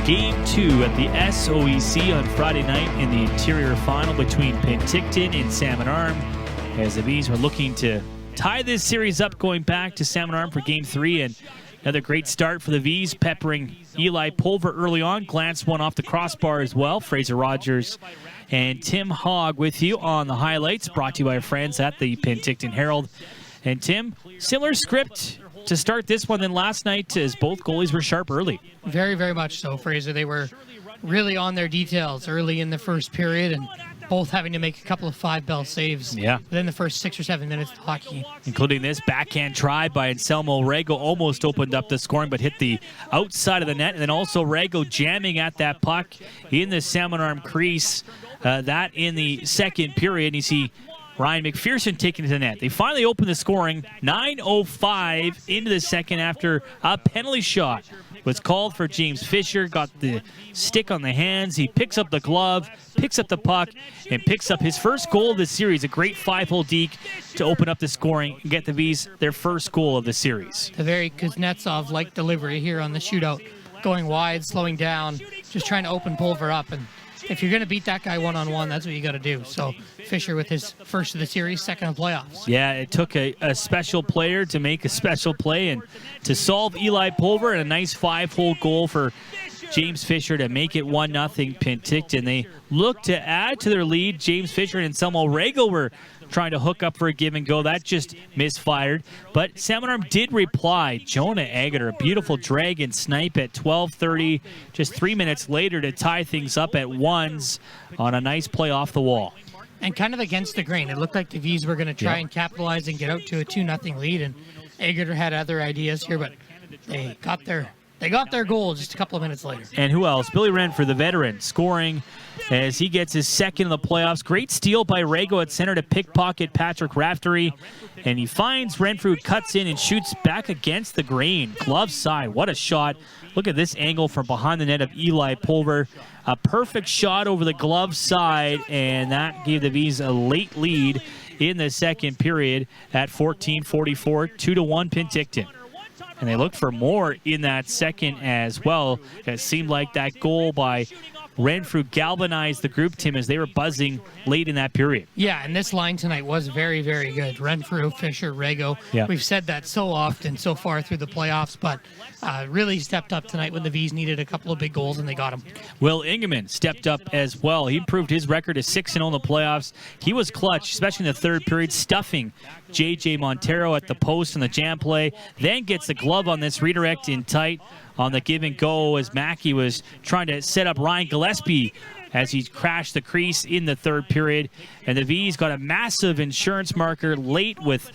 Game 2 at the SOEC on Friday night in the interior final between Penticton and Salmon Arm, as the Bees were looking to tie this series up going back to Salmon Arm for Game 3. And another great start for the V's, peppering Eli Pulver early on. Glanced one off the crossbar as well. Fraser Rogers and Tim Hogg with you on the highlights, brought to you by our friends at the Penticton Herald. And Tim, similar script to start this one than last night, as both goalies were sharp early. Very, very much so, Fraser. They were really on their details early in the first period, and both having to make a couple of 5-bell saves within the first 6 or 7 minutes of the hockey game. Including this backhand try by Anselmo Rego, almost opened up the scoring, but hit the outside of the net. And then also Rego jamming at that puck in the Salmon Arm crease. That in the second period. And you see Ryan McPherson taking it to the net. They finally opened the scoring. 9:05 into the second after a penalty shot was called for James Fisher. Got the stick on the hands. He picks up the glove, picks up the puck, and picks up his first goal of the series. A great 5-hole deke to open up the scoring and get the V's their first goal of the series. The very Kuznetsov-like delivery here on the shootout. Going wide, slowing down, just trying to open Pulver up. And if you're going to beat that guy one-on-one, that's what you got to do. So Fisher with his first of the series, second of playoffs. Yeah, it took a special player to make a special play and to solve Eli Pulver, and a nice 5-hole goal for James Fisher to make it 1-0 Penticton. They look to add to their lead. James Fisher and Anselmo Rego were trying to hook up for a give and go. That just misfired. But Salmon Arm did reply. Jonah Agater, a beautiful drag and snipe at 12:30, just 3 minutes later to tie things up at ones on a nice play off the wall. And kind of against the grain. It looked like the V's were going to try and capitalize and get out to a 2-0 lead. And Agater had other ideas here, but they got their goal just a couple of minutes later. And who else? Billy Renfrew, the veteran, scoring as he gets his second in the playoffs. Great steal by Rego at center to pickpocket Patrick Raftery. And he finds Renfrew, cuts in and shoots back against the grain. Glove side. What a shot. Look at this angle from behind the net of Eli Pulver. A perfect shot over the glove side, and that gave the V's a late lead in the second period at 14:44, 2-1 Penticton. And they looked for more in that second as well. It seemed like that goal by Renfrew galvanized the group, Tim, as they were buzzing late in that period. Yeah, and this line tonight was very, very good. Renfrew, Fisher, Rego. Yeah. We've said that so often so far through the playoffs, but really stepped up tonight when the V's needed a couple of big goals, and they got them. Will Ingeman stepped up as well. He improved his record to 6-0 in the playoffs. He was clutch, especially in the third period, stuffing J.J. Montero at the post in the jam play. Then gets the glove on this redirect in tight on the give and go as Mackey was trying to set up Ryan Gillespie as he crashed the crease in the third period. And the V's got a massive insurance marker late with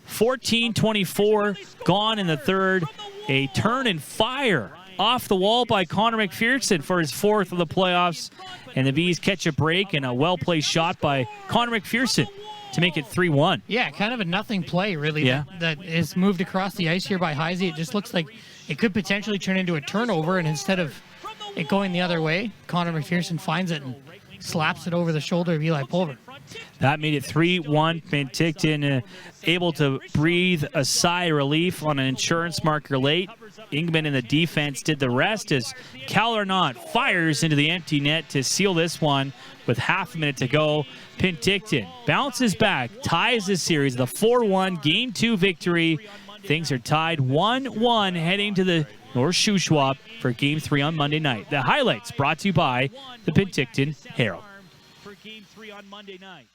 14:24 gone in the third. A turn and fire off the wall by Connor McPherson for his fourth of the playoffs. And the V's catch a break and a well-placed shot by Connor McPherson to make it 3-1. Yeah, kind of a nothing play, really, that is moved across the ice here by Heisey. It just looks like it could potentially turn into a turnover, and instead of it going the other way, Connor McPherson finds it and slaps it over the shoulder of Eli Pulver. That made it 3-1. Penticton able to breathe a sigh of relief on an insurance marker late. Ingman in the defense did the rest as Cal Arnott fires into the empty net to seal this one with half a minute to go. Penticton bounces back, ties this series, the 4-1 Game 2 victory. Things are tied 1-1 heading to the North Shuswap for Game 3 on Monday night. The highlights brought to you by the Penticton Herald. For Game 3 on Monday night.